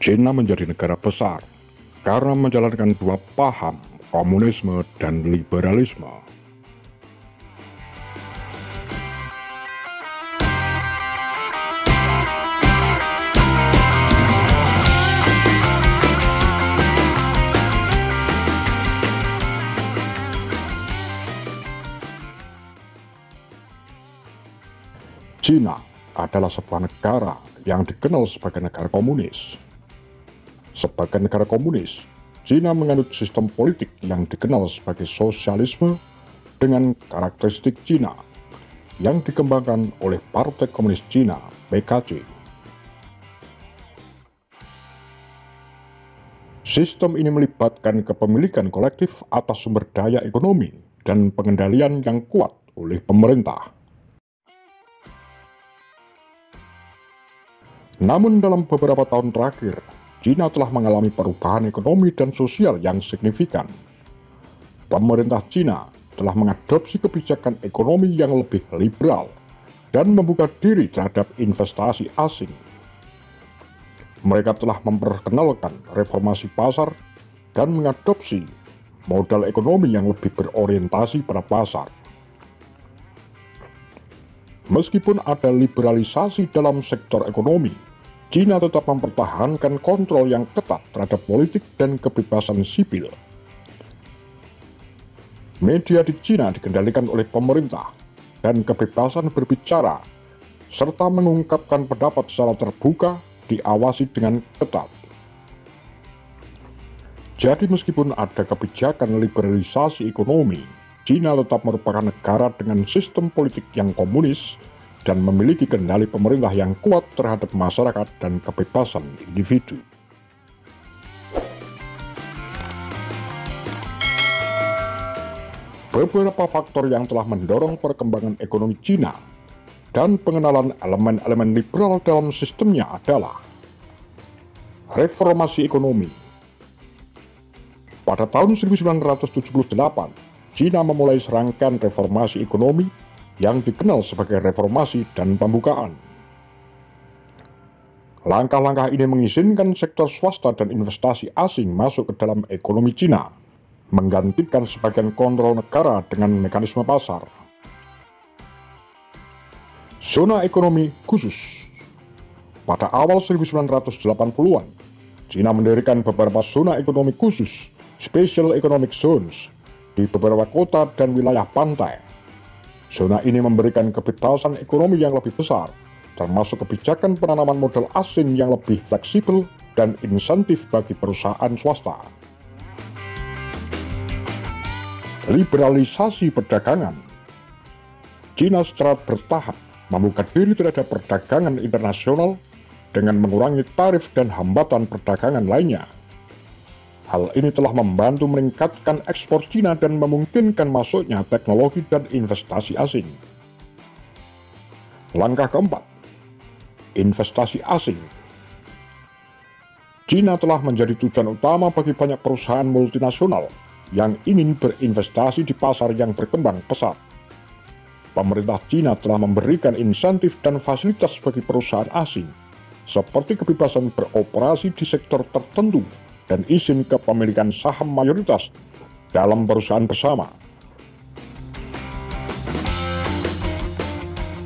China menjadi negara besar karena menjalankan dua paham, komunisme dan liberalisme. China adalah sebuah negara yang dikenal sebagai negara komunis. Sebagai negara komunis, China menganut sistem politik yang dikenal sebagai sosialisme dengan karakteristik China yang dikembangkan oleh Partai Komunis China (PKC). Sistem ini melibatkan kepemilikan kolektif atas sumber daya ekonomi dan pengendalian yang kuat oleh pemerintah. Namun dalam beberapa tahun terakhir, China telah mengalami perubahan ekonomi dan sosial yang signifikan. Pemerintah China telah mengadopsi kebijakan ekonomi yang lebih liberal dan membuka diri terhadap investasi asing. Mereka telah memperkenalkan reformasi pasar dan mengadopsi modal ekonomi yang lebih berorientasi pada pasar. Meskipun ada liberalisasi dalam sektor ekonomi, China tetap mempertahankan kontrol yang ketat terhadap politik dan kebebasan sipil. Media di China dikendalikan oleh pemerintah dan kebebasan berbicara serta mengungkapkan pendapat secara terbuka diawasi dengan ketat. Jadi meskipun ada kebijakan liberalisasi ekonomi, China tetap merupakan negara dengan sistem politik yang komunis dan memiliki kendali pemerintah yang kuat terhadap masyarakat dan kebebasan individu. Beberapa faktor yang telah mendorong perkembangan ekonomi China dan pengenalan elemen-elemen liberal dalam sistemnya adalah reformasi ekonomi. Pada tahun 1978, China memulai serangkaian reformasi ekonomi yang dikenal sebagai reformasi dan pembukaan. Langkah-langkah ini mengizinkan sektor swasta dan investasi asing masuk ke dalam ekonomi China, menggantikan sebagian kontrol negara dengan mekanisme pasar. Zona ekonomi khusus. Pada awal 1980-an, China mendirikan beberapa zona ekonomi khusus, Special Economic Zones, di beberapa kota dan wilayah pantai. Zona ini memberikan kebebasan ekonomi yang lebih besar, termasuk kebijakan penanaman modal asing yang lebih fleksibel dan insentif bagi perusahaan swasta. Liberalisasi perdagangan. China secara bertahap membuka diri terhadap perdagangan internasional dengan mengurangi tarif dan hambatan perdagangan lainnya. Hal ini telah membantu meningkatkan ekspor China dan memungkinkan masuknya teknologi dan investasi asing. Langkah keempat, investasi asing. China telah menjadi tujuan utama bagi banyak perusahaan multinasional yang ingin berinvestasi di pasar yang berkembang pesat. Pemerintah China telah memberikan insentif dan fasilitas bagi perusahaan asing, seperti kebebasan beroperasi di sektor tertentu dan izin kepemilikan saham mayoritas dalam perusahaan bersama.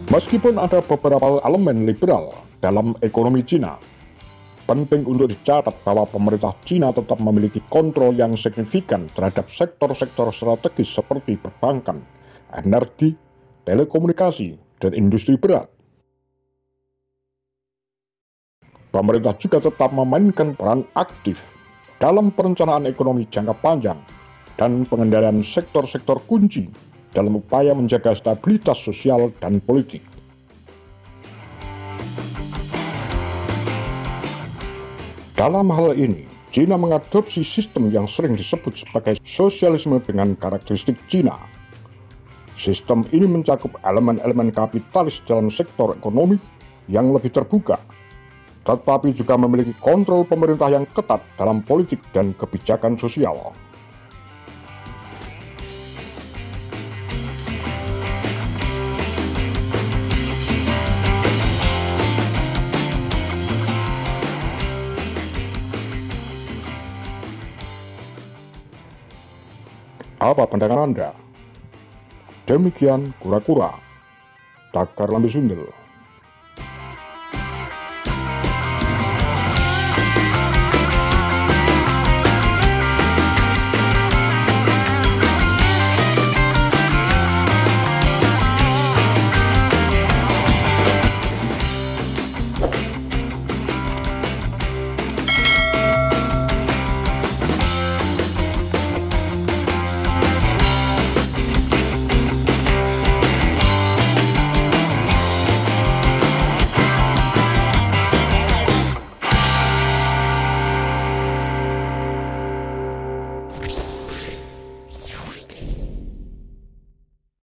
Meskipun ada beberapa elemen liberal dalam ekonomi China, penting untuk dicatat bahwa pemerintah China tetap memiliki kontrol yang signifikan terhadap sektor-sektor strategis seperti perbankan, energi, telekomunikasi, dan industri berat. Pemerintah juga tetap memainkan peran aktif dalam perencanaan ekonomi jangka panjang dan pengendalian sektor-sektor kunci dalam upaya menjaga stabilitas sosial dan politik. Dalam hal ini, China mengadopsi sistem yang sering disebut sebagai sosialisme dengan karakteristik China. Sistem ini mencakup elemen-elemen kapitalis dalam sektor ekonomi yang lebih terbuka, tetapi juga memiliki kontrol pemerintah yang ketat dalam politik dan kebijakan sosial. Apa pandangan Anda? Demikian kura-kura, Tagar Lambe Sundel.